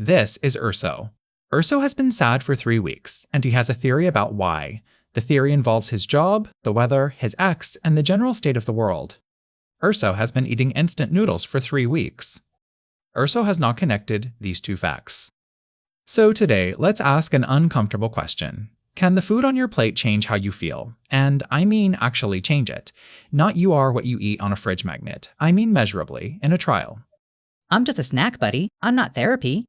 This is Urso. Urso has been sad for 3 weeks, and he has a theory about why. The theory involves his job, the weather, his ex, and the general state of the world. Urso has been eating instant noodles for 3 weeks. Urso has not connected these two facts. So today, let's ask an uncomfortable question. Can the food on your plate change how you feel? And I mean actually change it. Not you are what you eat on a fridge magnet. I mean measurably, in a trial. I'm just a snack buddy. I'm not therapy.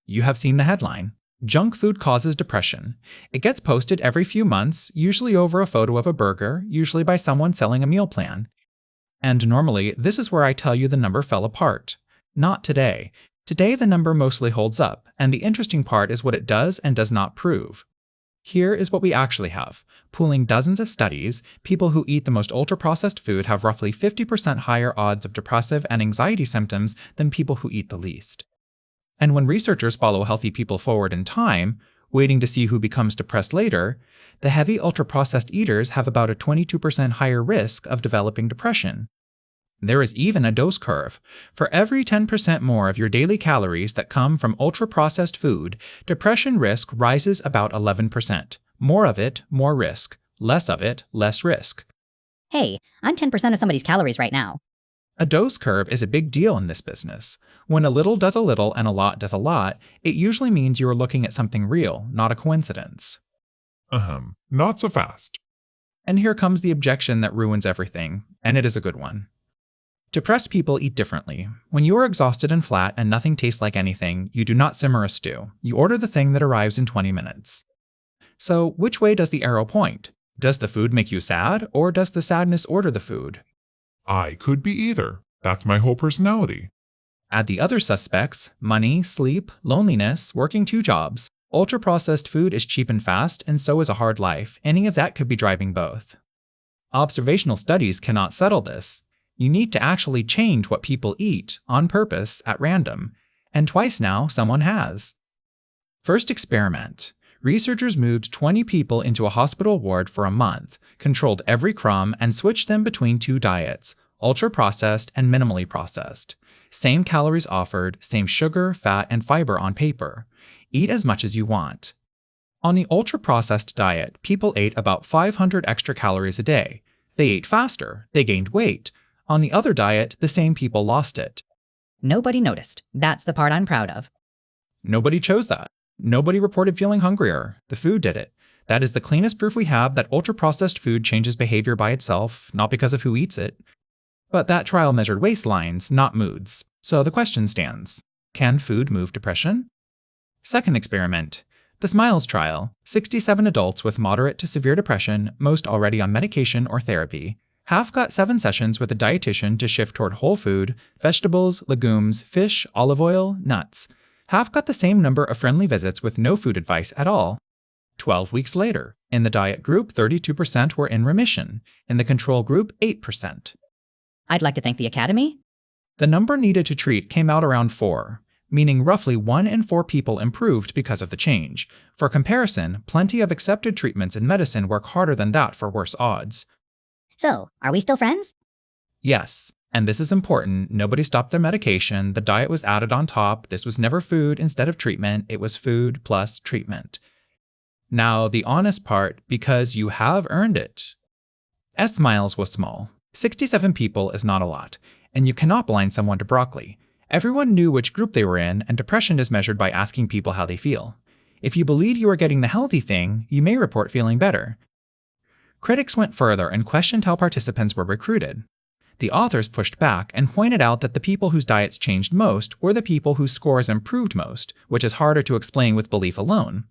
You have seen the headline. Junk food causes depression. It gets posted every few months, usually over a photo of a burger, usually by someone selling a meal plan. And normally, this is where I tell you the number fell apart. Not today. Today the number mostly holds up, and the interesting part is what it does and does not prove. Here is what we actually have. Pooling dozens of studies, people who eat the most ultra-processed food have roughly 50% higher odds of depressive and anxiety symptoms than people who eat the least. And when researchers follow healthy people forward in time, waiting to see who becomes depressed later, the heavy ultra-processed eaters have about a 22% higher risk of developing depression. There is even a dose curve. For every 10% more of your daily calories that come from ultra-processed food, depression risk rises about 11%. More of it, more risk. Less of it, less risk. Hey, I'm 10% of somebody's calories right now. A dose curve is a big deal in this business. When a little does a little and a lot does a lot, it usually means you are looking at something real, not a coincidence. Not so fast. And here comes the objection that ruins everything, and it is a good one. Depressed people eat differently. When you are exhausted and flat and nothing tastes like anything, you do not simmer a stew. You order the thing that arrives in 20 minutes. So, which way does the arrow point? Does the food make you sad, or does the sadness order the food? I could be either. That's my whole personality. Add the other suspects: money, sleep, loneliness, working 2 jobs. Ultra-processed food is cheap and fast, and so is a hard life. Any of that could be driving both. Observational studies cannot settle this. You need to actually change what people eat, on purpose, at random. And twice now, someone has. First experiment. Researchers moved 20 people into a hospital ward for a month, controlled every crumb, and switched them between 2 diets, ultra-processed and minimally processed. Same calories offered, same sugar, fat, and fiber on paper. Eat as much as you want. On the ultra-processed diet, people ate about 500 extra calories a day. They ate faster. They gained weight. On the other diet, the same people lost it. Nobody noticed. That's the part I'm proud of. Nobody chose that. Nobody reported feeling hungrier. The food did it. That is the cleanest proof we have that ultra-processed food changes behavior by itself, not because of who eats it. But that trial measured waistlines, not moods. So the question stands. Can food move depression? Second experiment. The SMILES trial. 67 adults with moderate to severe depression, most already on medication or therapy. Half got 7 sessions with a dietitian to shift toward whole food, vegetables, legumes, fish, olive oil, nuts. Half got the same number of friendly visits with no food advice at all. 12 weeks later, in the diet group, 32% were in remission. In the control group, 8%. I'd like to thank the Academy. The number needed to treat came out around 4, meaning roughly 1 in 4 people improved because of the change. For comparison, plenty of accepted treatments in medicine work harder than that for worse odds. So, are we still friends? Yes. And this is important. Nobody stopped their medication. The diet was added on top. This was never food instead of treatment. It was food plus treatment. Now, the honest part, because you have earned it. SMILES was small. 67 people is not a lot. And you cannot blind someone to broccoli. Everyone knew which group they were in, and depression is measured by asking people how they feel. If you believe you are getting the healthy thing, you may report feeling better. Critics went further and questioned how participants were recruited. The authors pushed back and pointed out that the people whose diets changed most were the people whose scores improved most, which is harder to explain with belief alone.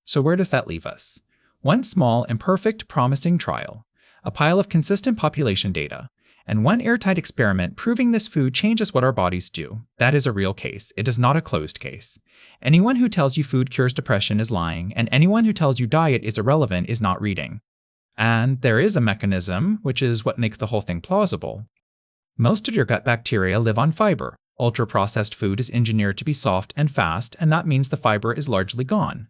So where does that leave us? One small, imperfect, promising trial, a pile of consistent population data, and one airtight experiment proving this food changes what our bodies do. That is a real case. It is not a closed case. Anyone who tells you food cures depression is lying, and anyone who tells you diet is irrelevant is not reading. And there is a mechanism, which is what makes the whole thing plausible. Most of your gut bacteria live on fiber. Ultra-processed food is engineered to be soft and fast, and that means the fiber is largely gone.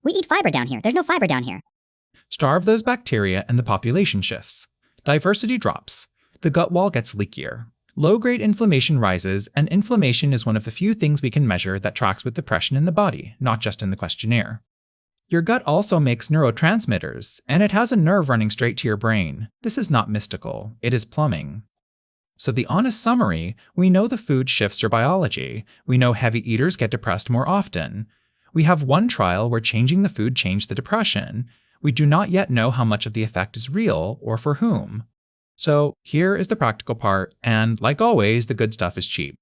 We eat fiber down here. There's no fiber down here. Starve those bacteria and the population shifts. Diversity drops. The gut wall gets leakier. Low-grade inflammation rises, and inflammation is one of the few things we can measure that tracks with depression in the body, not just in the questionnaire. Your gut also makes neurotransmitters, and it has a nerve running straight to your brain. This is not mystical, it is plumbing. So the honest summary, we know the food shifts your biology. We know heavy eaters get depressed more often. We have one trial where changing the food changed the depression. We do not yet know how much of the effect is real or for whom. So here is the practical part, and like always, the good stuff is cheap.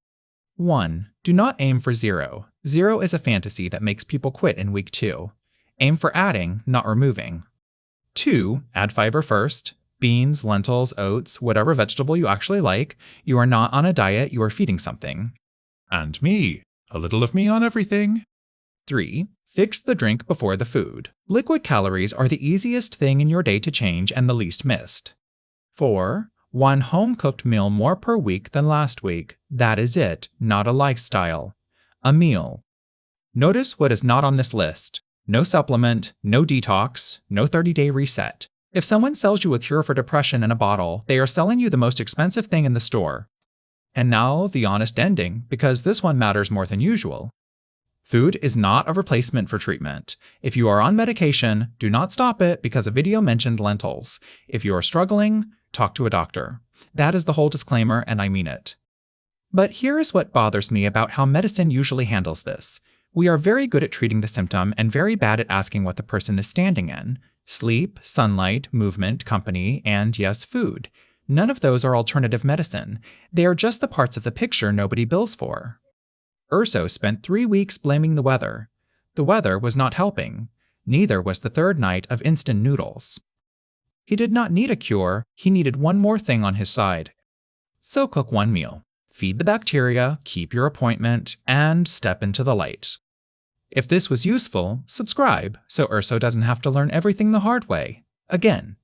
1. Do not aim for 0. 0 is a fantasy that makes people quit in week 2. Aim for adding, not removing. 2. Add fiber first. Beans, lentils, oats, whatever vegetable you actually like. You are not on a diet, you are feeding something. And me. A little of me on everything. 3. Fix the drink before the food. Liquid calories are the easiest thing in your day to change and the least missed. 4. 1 home-cooked meal more per week than last week. That is it, not a lifestyle. A meal. Notice what is not on this list. No supplement, no detox, no 30-day reset. If someone sells you a cure for depression in a bottle, they are selling you the most expensive thing in the store. And now the honest ending, because this one matters more than usual. Food is not a replacement for treatment. If you are on medication, do not stop it because a video mentioned lentils. If you are struggling, talk to a doctor. That is the whole disclaimer, and I mean it. But here is what bothers me about how medicine usually handles this. We are very good at treating the symptom and very bad at asking what the person is standing in. Sleep, sunlight, movement, company, and yes, food. None of those are alternative medicine. They are just the parts of the picture nobody bills for. Urso spent 3 weeks blaming the weather. The weather was not helping. Neither was the third night of instant noodles. He did not need a cure, he needed one more thing on his side. So cook one meal. Feed the bacteria, keep your appointment, and step into the light. If this was useful, subscribe so Urso doesn't have to learn everything the hard way. Again,